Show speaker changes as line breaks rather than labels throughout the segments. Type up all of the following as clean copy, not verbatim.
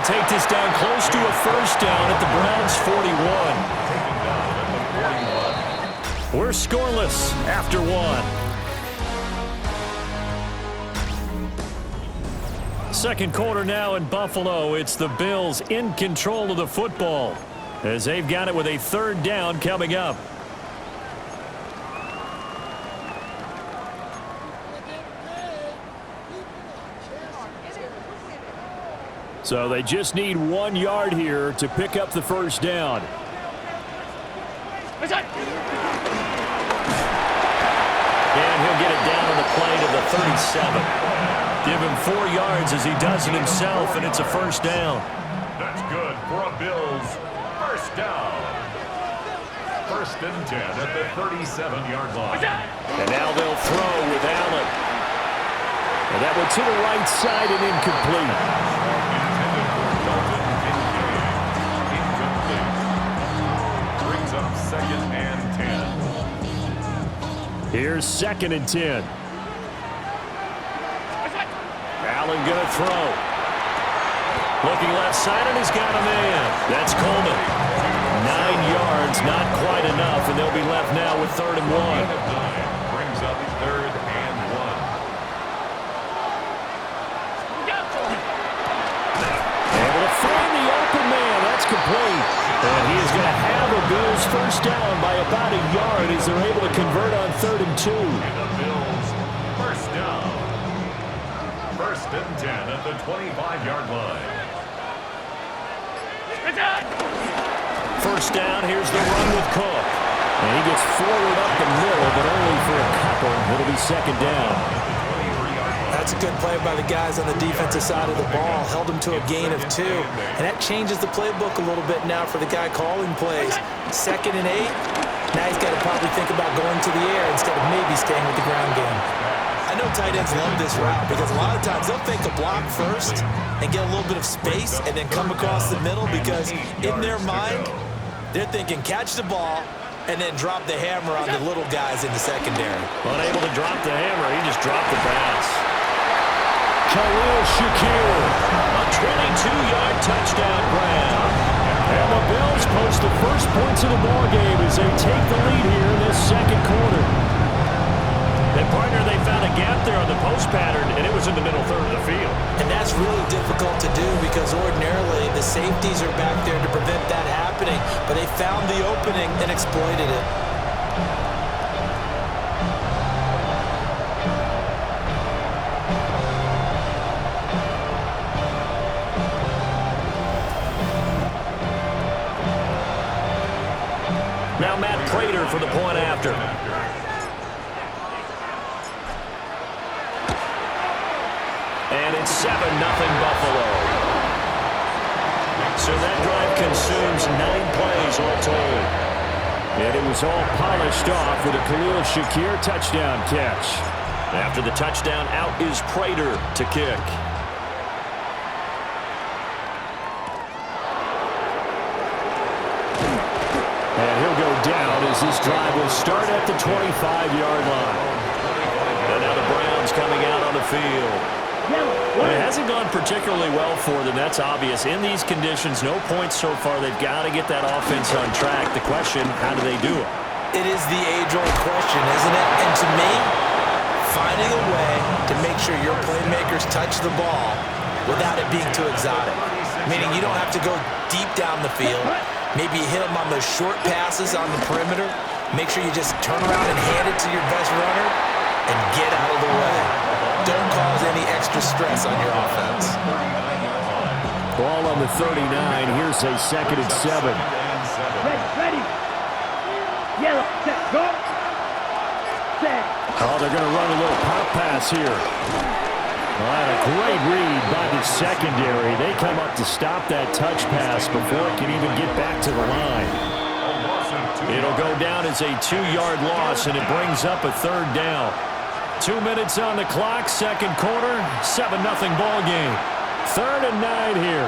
take this down close to a first down at the Browns' 41. We're scoreless after one. Second quarter now in Buffalo. It's the Bills in control of the football as they've got it with a third down coming up. So they just need 1 yard here to pick up the first down. And he'll get it down on the play to the 37. Give him 4 yards as he does it himself, and it's a first down.
That's good for a Bills first down. First and 10 at the 37-yard line.
And now they'll throw with Allen. And that one to the right side and incomplete.
Brings up second and 10.
Here's second and 10. Allen going to throw. Looking left side, and he's got a man. That's Coleman. 9 yards, not quite enough, and they'll be left now with third and 1.
Brings up third and 1.
Able to find the open man. That's complete. And he is going to have a Bills first down by about a yard as they're able to convert on third and 2.
And the Bills first down. First and 10 at the 25-yard line.
First down, here's the run with Cook. And he gets forward up the middle, but only for a couple. It'll be second down.
That's a good play by the guys on the defensive side of the ball. Held him to a gain of 2. And that changes the playbook a little bit now for the guy calling plays. Second and 8. Now he's got to probably think about going to the air instead of maybe staying with the ground game. I know tight ends love this route because a lot of times they'll fake a block first and get a little bit of space and then come across the middle because in their mind, they're thinking catch the ball and then drop the hammer on the little guys in the secondary.
Unable to drop the hammer, he just dropped the pass. Khalil Shakir, a 22-yard touchdown grab. And the Bills post the first points of the ballgame as they take the lead here in this second quarter. And partner, they found a gap there on the post pattern, and it was in the middle third of the field.
And that's really difficult to do because ordinarily the safeties are back there to prevent that happening. But they found the opening and exploited it.
Now Matt Prater for the point after. And it's 7-0 Buffalo. So that drive consumes 9 plays all told. And it was all polished off with a Khalil Shakir touchdown catch. After the touchdown, out is Prater to kick. And he'll go down as this drive will start at the 25-yard line. And now the Browns coming out on the field. It hasn't gone particularly well for them, that's obvious. In these conditions, no points so far. They've got to get that offense on track. The question, how do they do it?
It is the age-old question, isn't it? And to me, finding a way to make sure your playmakers touch the ball without it being too exotic. Meaning you don't have to go deep down the field. Maybe you hit them on those short passes on the perimeter. Make sure you just turn around and hand it to your best runner and get out of the way. Don't cause any extra stress on your offense.
Ball on the 39. Here's a second and 7.
Ready. Yellow, set, go. Set.
Oh, they're going to run a little pop pass here. All right, a great read by the secondary. They come up to stop that touch pass before it can even get back to the line. It'll go down as a 2-yard loss, and it brings up a third down. 2 minutes on the clock, second quarter, 7-0 ball game. Third and 9 here.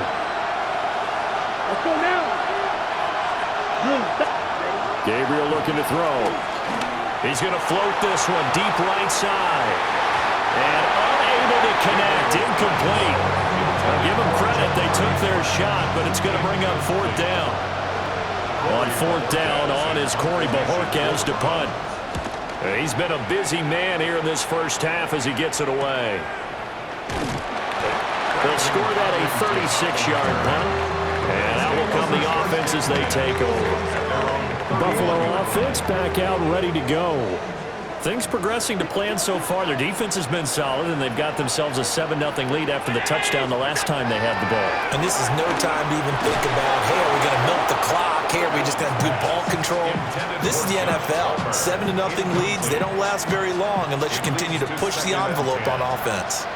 Let's go now.
Gabriel looking to throw. He's going to float this one deep right side. And unable to connect, incomplete. Well, give them credit. They took their shot, but it's going to bring up fourth down. On fourth down, on is Corey Bajorquez to punt. He's been a busy man here in this first half as he gets it away. They'll score that a 36-yard punt. And out will come the offense as they take over. Buffalo offense back out ready to go. Things progressing to plan so far. Their defense has been solid, and they've got themselves a 7-0 lead after the touchdown the last time they had the ball.
And this is no time to even think about, hey, are we going to milk the clock? Hey, are we just going to do ball control? This is the NFL. 7-0 leads, they don't last very long unless you continue to push the envelope on offense.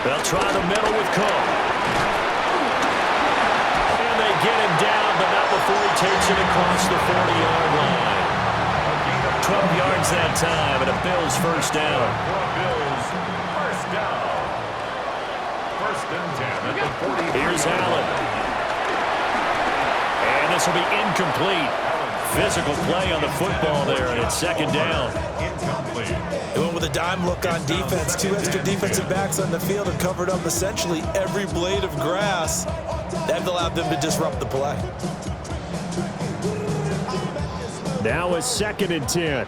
They'll try the middle with Cook. And they get him down, but not before he takes it across the 40-yard line. 12 yards that time, and a Bills first down.
Bills first down. First and 10 at the 40.
Here's Allen. And this will be incomplete. Physical play on the football there, and it's second down.
Incomplete.
They went with a dime look on defense. 2 extra defensive backs on the field and covered up essentially every blade of grass. That allowed them to disrupt the play.
Now it's second and 10.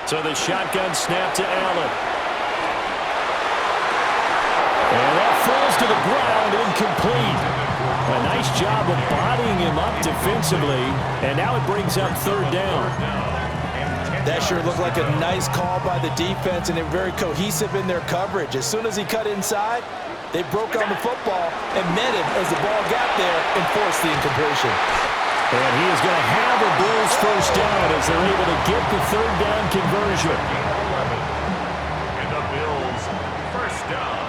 So the shotgun snap to Allen. And that falls to the ground, incomplete. A nice job of bodying him up defensively, and now it brings up third down.
That sure looked like a nice call by the defense, and they're very cohesive in their coverage. As soon as he cut inside, they broke on the football and met him as the ball got there and forced the incompletion.
And he is going to have a Bills first down as they're able to get the third down conversion.
And the Bills first down.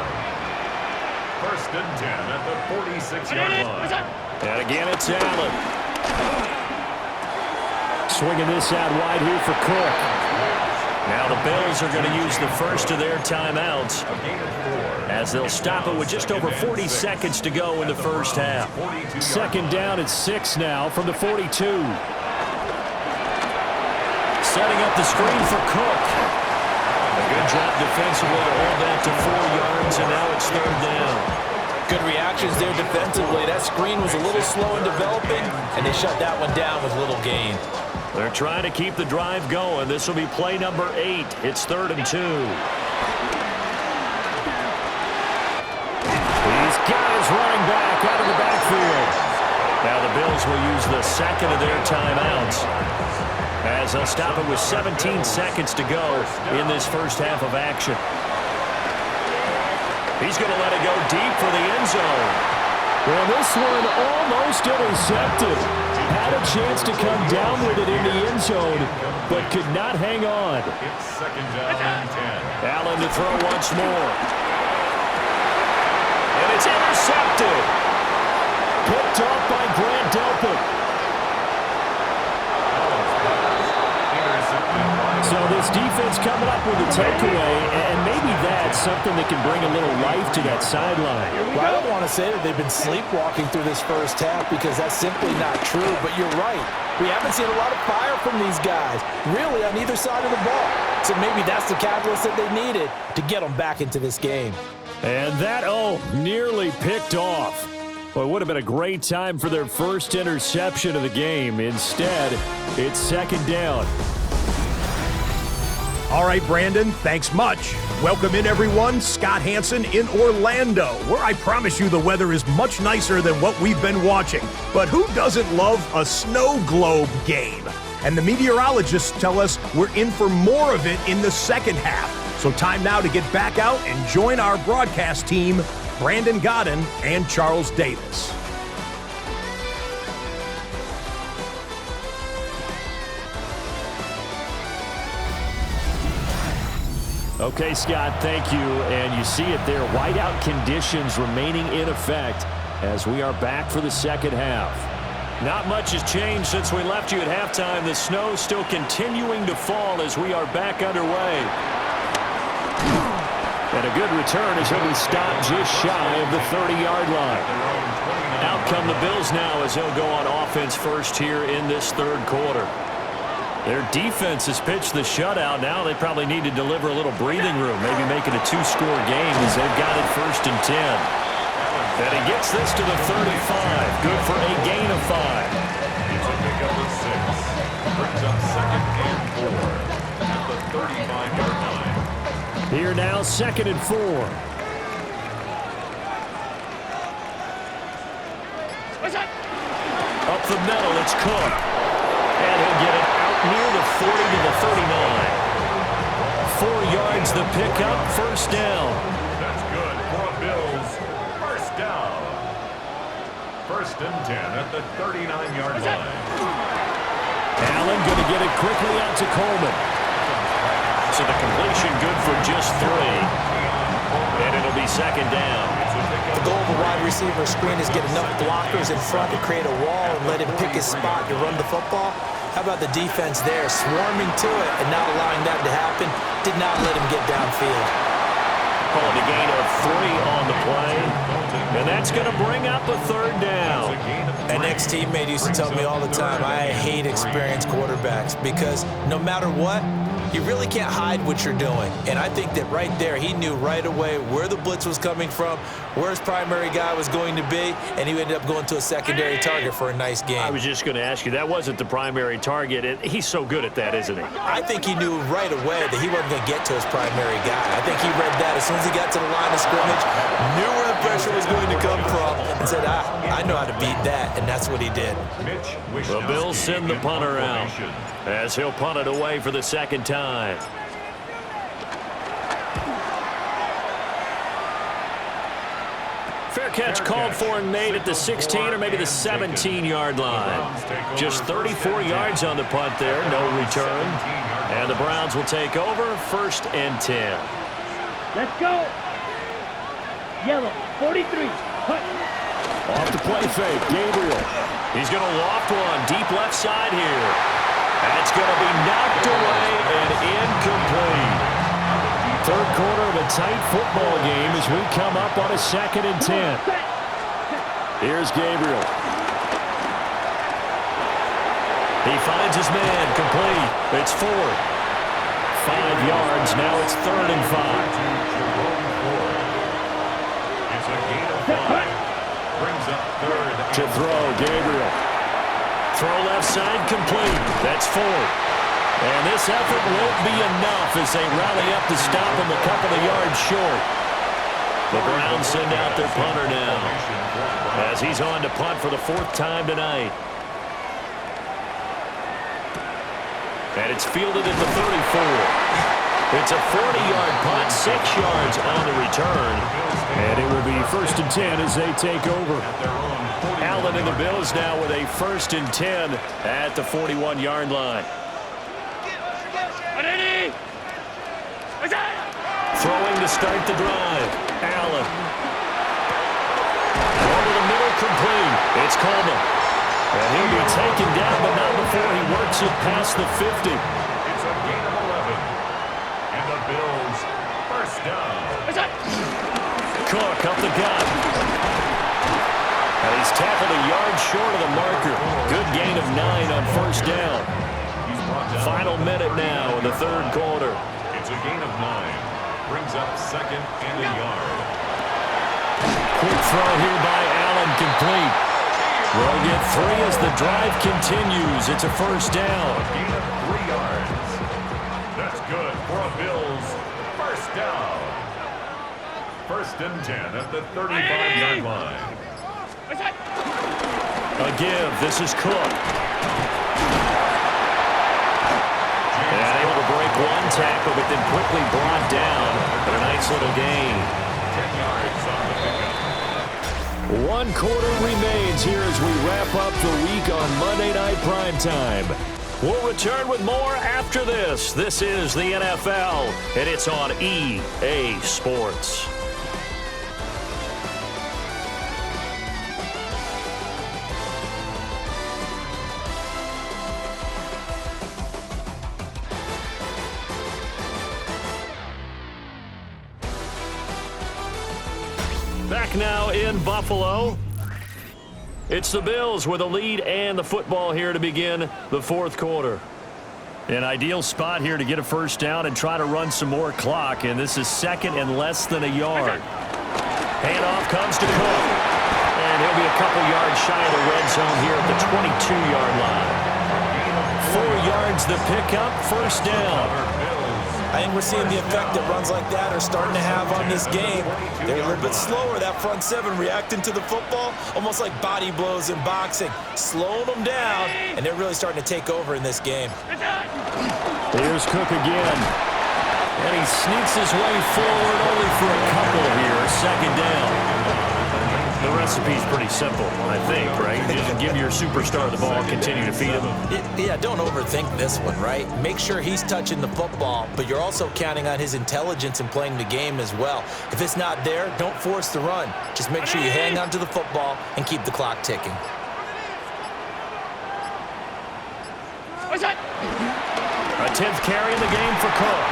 First and 10 at the 46-yard line.
And again, it's Allen. Swinging this out wide here for Cook. Now the Bills are going to use the first of their timeouts as they'll stop it with just over 40 seconds to go in the first half. Second down at 6 now from the 42. Setting up the screen for Cook. A good job defensively to hold that to 4 yards, and now it's third down.
Good reactions there defensively. That screen was a little slow in developing, and they shut that one down with little gain.
They're trying to keep the drive going. This will be play number 8. It's 3rd and 2. He's got his running back out of the backfield. Now the Bills will use the second of their timeouts as they'll stop it with 17 seconds to go in this first half of action. He's going to let it go deep for the end zone. Well, this one almost intercepted. Had a chance to come down with it in the end zone, but could not hang on.
It's second down and 10.
Allen to throw once more. And it's intercepted. Picked off by Grant Delpit. So this defense coming up with a takeaway, and maybe that's something that can bring a little life to that sideline.
Well, I don't want to say that they've been sleepwalking through this first half because that's simply not true, but you're right. We haven't seen a lot of fire from these guys, really on either side of the ball. So maybe that's the catalyst that they needed to get them back into this game.
And that, nearly picked off. Well, it would have been a great time for their first interception of the game. Instead, it's second down.
All right, Brandon, thanks much. Welcome in, everyone. Scott Hansen in Orlando, where I promise you the weather is much nicer than what we've been watching. But who doesn't love a snow globe game? And the meteorologists tell us we're in for more of it in the second half. So time now to get back out and join our broadcast team, Brandon Godden and Charles Davis.
Okay, Scott, thank you. And you see it there, whiteout conditions remaining in effect as we are back for the second half. Not much has changed since we left you at halftime. The snow still continuing to fall as we are back underway. And a good return as he'll be stopped just shy of the 30-yard line. Out come the Bills now as they'll go on offense first here in this third quarter. Their defense has pitched the shutout. Now they probably need to deliver a little breathing room, maybe make it a two-score game as they've got it 1st and 10. And he gets this to the 35. Good for a gain of 5.
It's a pickup of 6. Brings up 2nd and 4 at the 35-yard line.
Here now, 2nd and 4. Up the middle, it's Cook. And he'll get it out near the 40 to the 39. 4 yards the pickup, 1st down.
That's good for a Bills 1st down. 1st and 10 at the 39-yard line.
Allen going to get it quickly out to Coleman. So the completion good for just 3. And it'll be 2nd down.
The goal of a wide receiver screen is get enough blockers in front to create a wall and let him pick his spot to run the football. How about the defense there, swarming to it and not allowing that to happen? Did not let him get downfield.
Calling a gain of 3 on the play. And that's going to bring up a 3rd down.
An ex-teammate used to tell me all the time, I hate experienced quarterbacks because no matter what, you really can't hide what you're doing. And I think that right there, he knew right away where the blitz was coming from, where his primary guy was going to be, and he ended up going to a secondary target for a nice game.
I was just going to ask you, that wasn't the primary target. He's so good at that, isn't he?
I think he knew right away that he wasn't going to get to his primary guy. I think he read that as soon as he got to the line of scrimmage, knew where the pressure was going to come from, and said, I know how to beat that, and that's what he did.
The Bills send the punter out as he'll punt it away for the 2nd time. Fair catch called for and made at the 16 or maybe the 17-yard line. Just 34 yards on the punt there, no return. And the Browns will take over, 1st and 10.
Let's go. Yellow, 43. Punt.
Off the play fake, Gabriel. He's going to loft one deep left side here. That's going to be knocked away and incomplete. 3rd quarter of a tight football game as we come up on a 2nd and 10. Here's Gabriel. He finds his man, complete. It's 4. 5 yards, now it's 3rd and 5.
It's a gain of 5. Brings up 3rd.
To throw, Gabriel. Throw left side, complete. That's 4. And this effort won't be enough as they rally up to stop him a couple of yards short. The Browns send out their punter now as he's on to punt for the 4th time tonight. And it's fielded at the 34. It's a 40-yard punt, 6 yards on the return. And it will be 1st and 10 as they take over. Allen and the Bills now with a 1st and 10 at the 41-yard line. Throwing to start the drive. Allen. Over the middle, complete. It's Coleman. And he'll be taken down, but not before he works it past the 50.
It's a gain of 11. And the Bills 1st down.
Cook up the gut. And he's tackled a yard short of the marker. Good gain of 9 on 1st down. Final minute now in the 3rd quarter.
It's a gain of 9. Brings up 2nd and a yard.
Quick throw here by Allen, complete. They'll get 3 as the drive continues. It's a 1st down.
A gain of 3 yards. That's good for a Bills 1st down. 1st and 10 at the 35-yard line.
A give. This is Cook. And able to break one tackle, but then quickly brought down. But a nice little gain.
10 yards on the pickup.
1 quarter remains here as we wrap up the week on Monday Night Primetime. We'll return with more after this. This is the NFL, and it's on EA Sports. Back now in Buffalo. It's the Bills with a lead and the football here to begin the 4th quarter. An ideal spot here to get a first down and try to run some more clock, and this is second and less than a yard. Handoff comes to Cook, and he'll be a couple yards shy of the red zone here at the 22-yard line. 4 yards the pickup, first down.
I think we're seeing the effect that runs like that are starting to have on this game. They're a little bit slower, that front seven, reacting to the football, almost like body blows in boxing, slowing them down, and they're really starting to take over in this game.
Here's Cook again, and he sneaks his way forward only for a couple here, second down. The recipe's pretty simple, I think, right? Just give your superstar the ball, continue to feed him.
Yeah, don't overthink this one, right? Make sure he's touching the football, but you're also counting on his intelligence in playing the game as well. If it's not there, don't force the run. Just make sure you hang on to the football and keep the clock ticking.
A 10th carry in the game for Cook.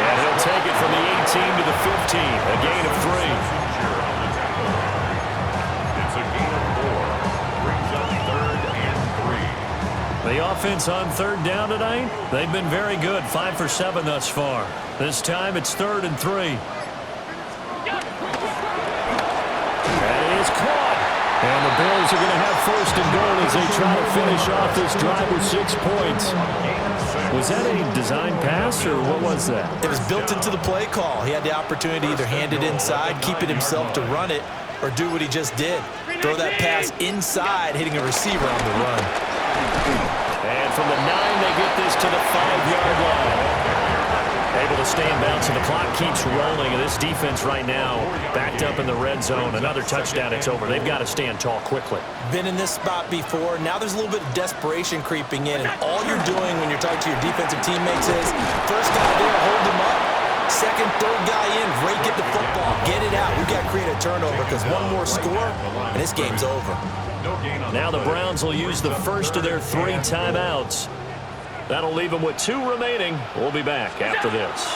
And he'll take it from the 18 to the 15, a gain of 3. The offense on third down tonight, they've been very good, 5 for 7 thus far. This time it's 3rd and 3. That is caught. And the Bills are going to have 1st and goal as they try to finish off this drive with 6 points. Was that a design pass, or what was that?
It was built into the play call. He had the opportunity to either hand it inside, keep it himself to run it, or do what he just did. Throw that pass inside, hitting a receiver on the run.
And from the 9, they get this to the 5-yard line. Able to stay in bounds, and the clock keeps rolling. And this defense right now backed up in the red zone. Another touchdown, it's over. They've got to stand tall quickly.
Been in this spot before. Now there's a little bit of desperation creeping in. And all you're doing when you're talking to your defensive teammates is, first guy there, hold him up. Second, third guy in, rake at the football. Get it out. We've got to create a turnover because one more score, and this game's over.
Now the Browns will use the first of their 3 timeouts. That'll leave them with 2 remaining. We'll be back after this.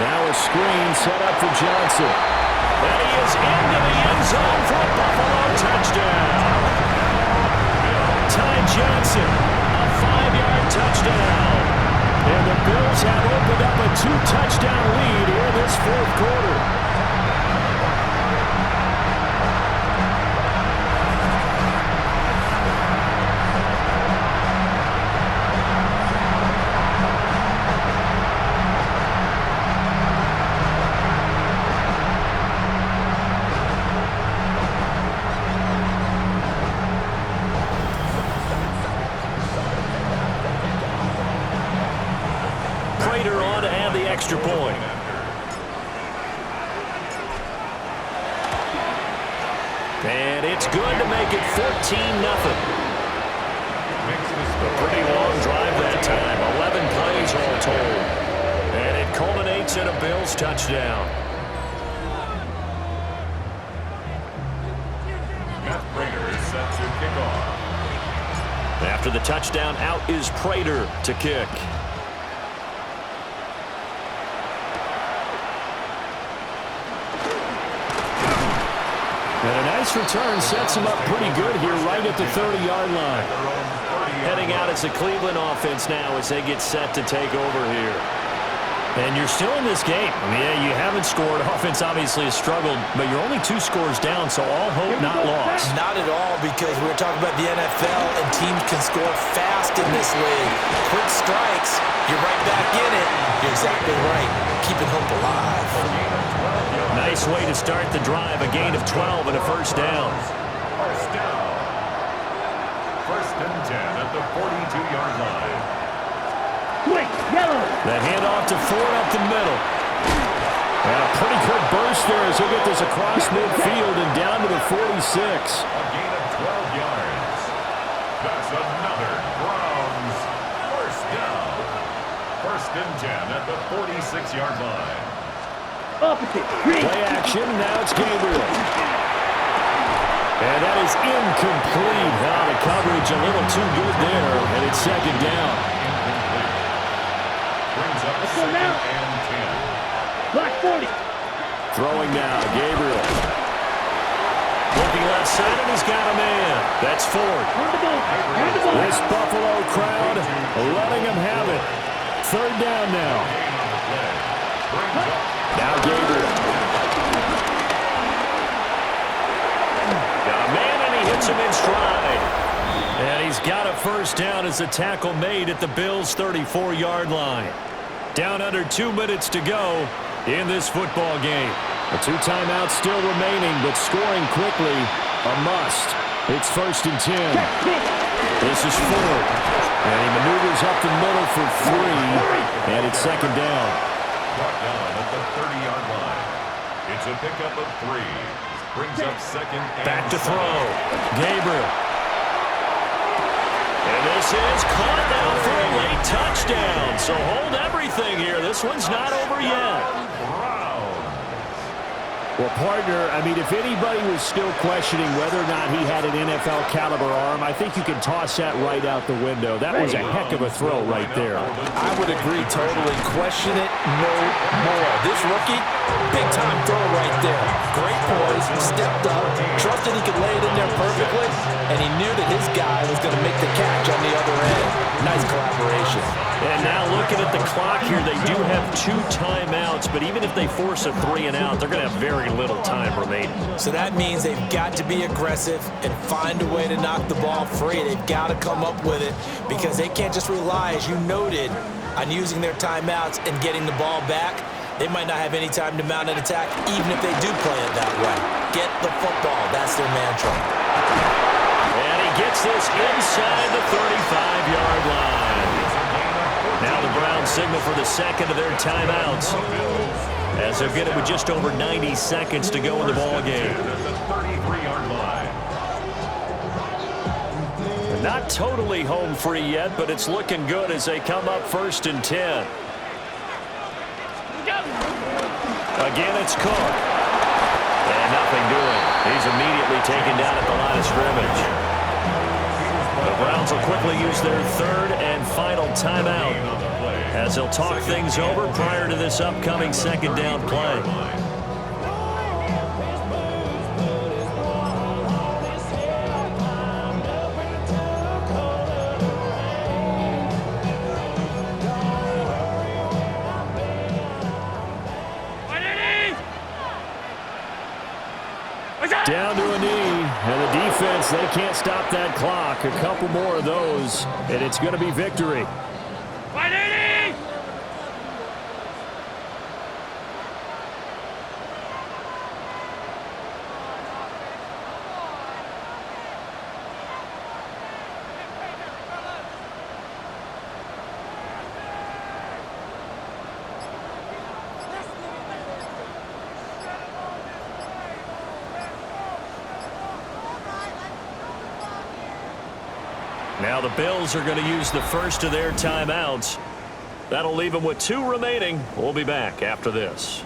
Now a screen set up for Johnson. And he is into the end zone for a Buffalo touchdown. Ty Johnson, a 5-yard touchdown. And the Bills have opened up a 2-touchdown lead here this 4th quarter. On to add the extra point. And it's good to make it 14-0. A pretty long drive that time, 11 plays all told. And it culminates in a Bills touchdown.
Matt Prater is set to kick off.
After the touchdown, out is Prater to kick. And a nice return sets him up pretty good here right at the 30-yard line. Heading out as a Cleveland offense now as they get set to take over here. And you're still in this game. I mean, yeah, you haven't scored. Offense obviously has struggled, but you're only 2 scores down, so all hope not lost.
Not at all, because we're talking about the NFL, and teams can score fast in this league. Quick strikes, you're right back in it. You're exactly right. Keeping hope alive.
Nice way to start the drive. A gain of 12 and a first down.
First down. 1st and 10 at the 42-yard line.
Quick, yellow.
The handoff to Ford up the middle. And a pretty good burst there as he'll get this across midfield and down to the 46.
A gain of 12 yards. That's another Browns first down. 1st and 10 at the 46-yard line.
Opposite. Green.
Play action. Now it's Gabriel. And that is incomplete. Now the coverage a little too good there. And it's 2nd down.
Brings up
Let's go
2nd
now.
and 10.
Block 40.
Throwing now. Gabriel. Looking left side, and he's got a man. That's Ford. This Buffalo crowd letting him have it. Third down now. Now Gabriel. Got a man, and he hits him in stride. And he's got a first down as the tackle made at the Bills' 34-yard line. Down under 2 minutes to go in this football game. The 2 timeouts still remaining, but scoring quickly, a must. It's 1st and 10. This is Ford. And he maneuvers up the middle for 3, and it's 2nd down.
Brought down at the 30-yard line. It's a pickup of 3. Brings up 2nd and
Back to throw. Gabriel. And this is caught now for a late touchdown. So hold everything here. This one's not over yet. Well, partner, I mean, if anybody was still questioning whether or not he had an NFL caliber arm, I think you can toss that right out the window. That was a heck of a throw right there.
I would agree totally. Question it no more. This rookie, big-time throw right there. Great poise, stepped up, trusted he could lay it in there perfectly, and he knew that his guy was going to make the catch on the other end. Nice collaboration.
And now looking at the clock here, they do have 2 timeouts, but even if they force a 3 and out, they're going to have very little time remaining.
So that means they've got to be aggressive and find a way to knock the ball free. They've got to come up with it because they can't just rely, as you noted, on using their timeouts and getting the ball back. They might not have any time to mount an attack, even if they do play it that way. Get the football. That's their mantra.
And he gets this inside the 35-yard line. Now the Browns signal for the 2nd of their timeouts, as they'll get it with just over 90 seconds to go in the ball game. They're not totally home free yet, but it's looking good as they come up 1st and 10. Again, it's Cook. And nothing doing. He's immediately taken down at the line of scrimmage. The Browns will quickly use their 3rd and final timeout as they'll talk things over prior to this upcoming 2nd down play. Down to a knee, and the defense, they can't stop that clock. A couple more of those, and it's going to be victory. Now the Bills are going to use the first of their timeouts. That'll leave them with 2 remaining. We'll be back after this.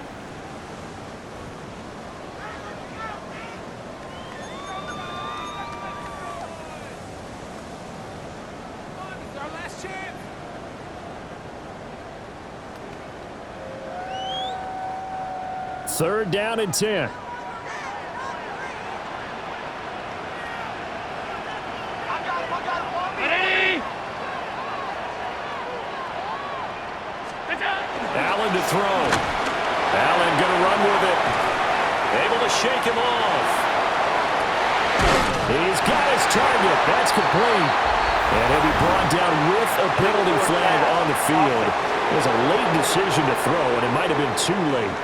Third down and 10. Allen to throw. Allen going to run with it. Able to shake him off. He's got his target. That's complete. And he'll be brought down with a penalty flag on the field. It was a late decision to throw, and it might have been too late.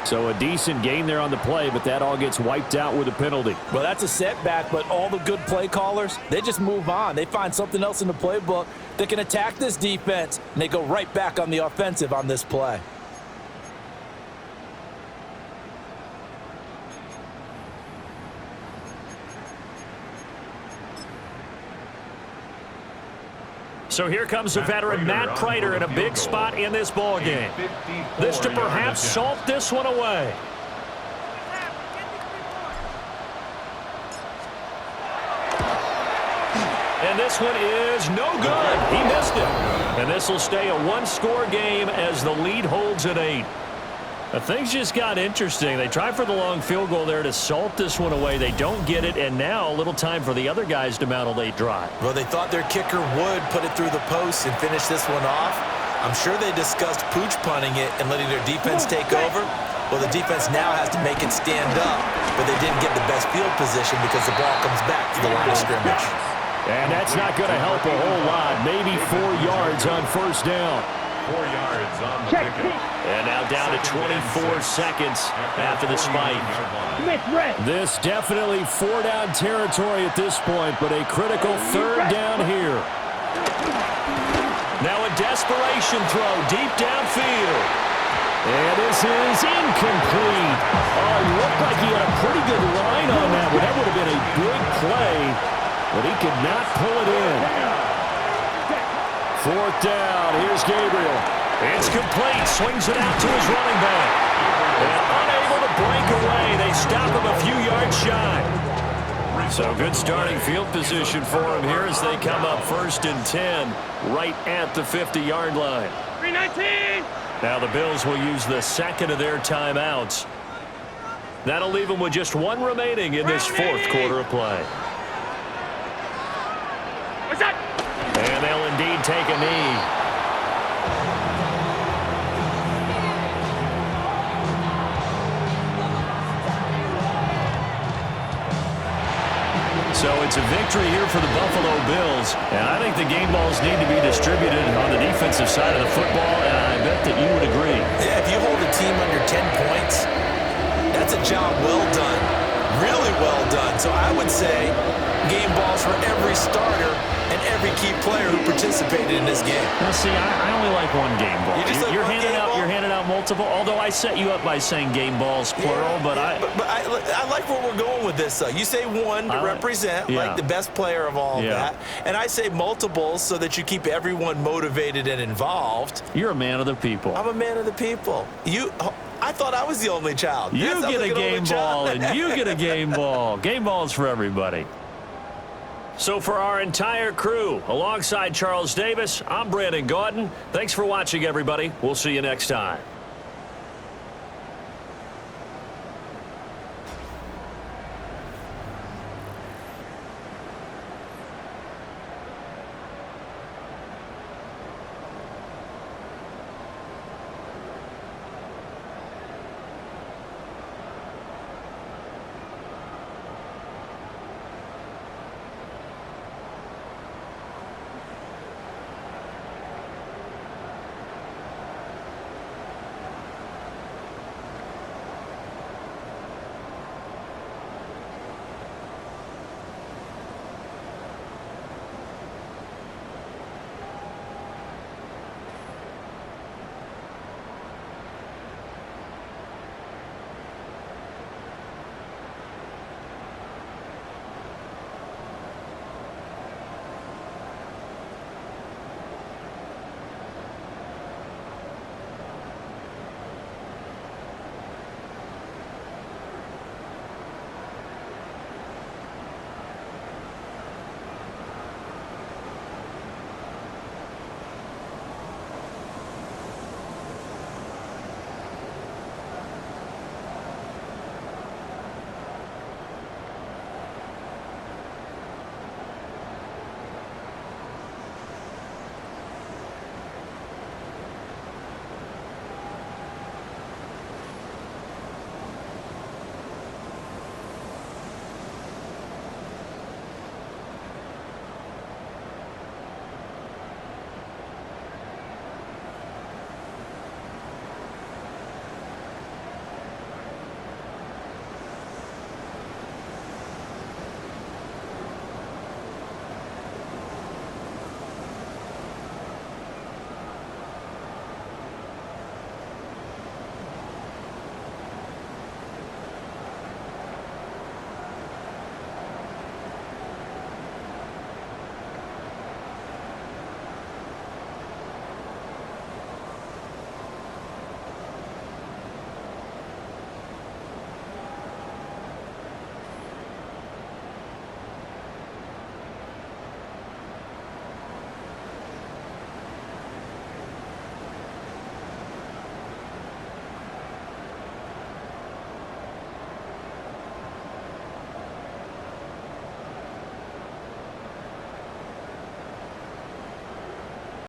So a decent gain there on the play, but that all gets wiped out with a penalty.
Well, that's a setback, but all the good play callers, they just move on. They find something else in the playbook that can attack this defense, and they go right back on the offensive on this play.
So here comes the veteran Matt Prater in a big spot in this ball game. This to perhaps salt this one away. And this one is no good. He missed it. And this will stay a one-score game as the lead holds at 8. Things just got interesting. They try for the long field goal there to salt this one away. They don't get it, and now a little time for the other guys to mount a late drive.
Well, they thought their kicker would put it through the post and finish this one off. I'm sure they discussed pooch punting it and letting their defense take over. Well, the defense now has to make it stand up, but they didn't get the best field position because the ball comes back to the line of scrimmage.
And that's not going to help a whole lot. Maybe 4 yards on first down.
4 yards on the pickup.
And now down to 24 seconds after the spike. This definitely 4-down territory at this point, but a critical 3rd down here. Now a desperation throw deep downfield. And this is incomplete. Oh, he looked like he had a pretty good line on that one. That would have been a big play, but he could not pull it in. 4th down. Here's Gabriel. It's complete. Swings it out to his running back. And unable to break away. They stop him a few yards shy. So good starting field position for him here as they come up 1st and 10 right at the 50-yard line.
319.
Now the Bills will use the 2nd of their timeouts. That'll leave them with just 1 remaining in this 4th quarter of play.
What's that?
And they'll indeed take a knee. So it's a victory here for the Buffalo Bills. And I think the game balls need to be distributed on the defensive side of the football, and I bet that you would agree.
Yeah, if you hold a team under 10 points, that's a job well done. Really well done. So I would say game balls for every starter and every key player who participated in this game.
Now, see, I only like 1 game ball. You're handing out multiple, although I set you up by saying game balls, plural, but I
like where we're going with this, though. You say 1 to represent, like the best player of all of that, and I say multiples so that you keep everyone motivated and involved.
You're a man of the people.
I'm a man of the people. I thought I was the only child.
You get a game ball, and you get a game ball. Game balls for everybody. So for our entire crew, alongside Charles Davis, I'm Brandon Gaudin. Thanks for watching, everybody. We'll see you next time.